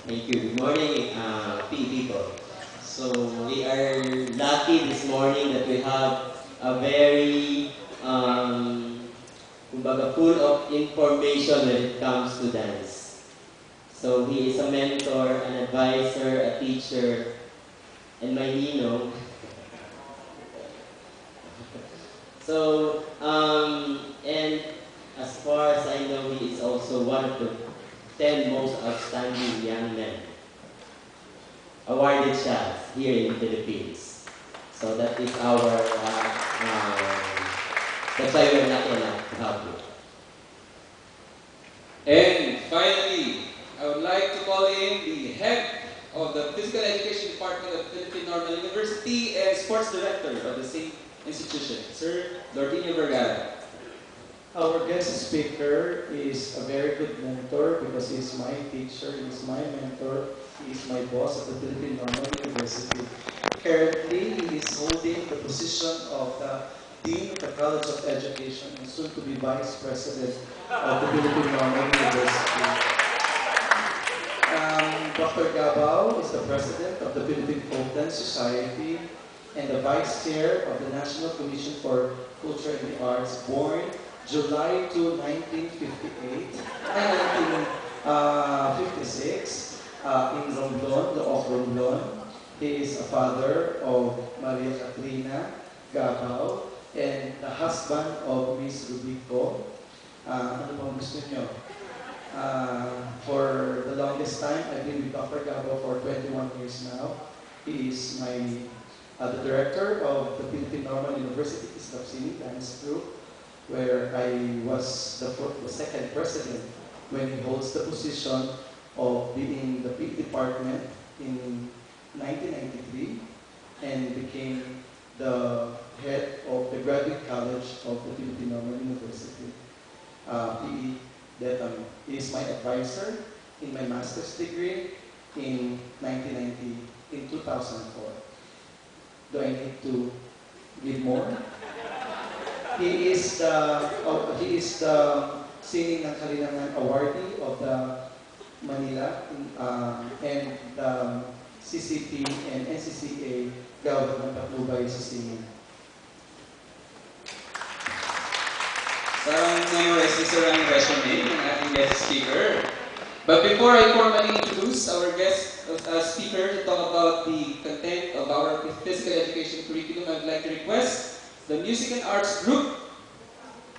Thank you. Good morning, PE people. So we are lucky this morning that we have a very kumbaga full of information when it comes to dance. So he is a mentor, an advisor, a teacher, and my Nino. So, and as far as I know, he is also one of the 10 most outstanding young men awarded siya here in the Philippines. So that is our, that's why we're lucky enough to have you. And finally, I would like to call in the head of the Physical Education Department of Philippine Normal University and Sports Director of the same institution, Sir Lordinio Vergara. Our guest speaker is a very good mentor because he's my teacher, he's my mentor, he's my boss at the Philippine Normal University. Currently, he is holding the position of the Dean of the College of Education and soon to be Vice President of the Philippine Normal University. Dr. Gabao is the President of the Philippine Folk Dance Society and the Vice Chair of the National Commission for Culture and the Arts, born July 2, 1958, 1956, in Romblon, the of Romblon. He is a father of Maria Catrina Gabao and the husband of Miss Rubico. Ano pang gusto nyo? For the longest time, I've been with Dr. Gabao for 21 years now. He is the director of the Philippine Normal University Islavsini Dance Group, where I was the second president when he holds the position of being the PE department in 1993 and became the head of the graduate college of the Philippine Normal University. PE that is my advisor in my master's degree in 2004. Do I need to give more? He is the Singing ng Kalinangan awardee of the Manila and the CCP and NCCA Gawad ng Patnubay sa singing. Parang memorize ni Sir ang resume ng ating guest speaker. But before I formally introduce our guest speaker to talk about the content of our physical education curriculum, I'd like to request the Music and Arts group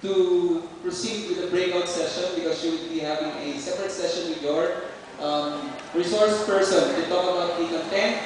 to proceed with the breakout session because you will be having a separate session with your resource person to talk about the content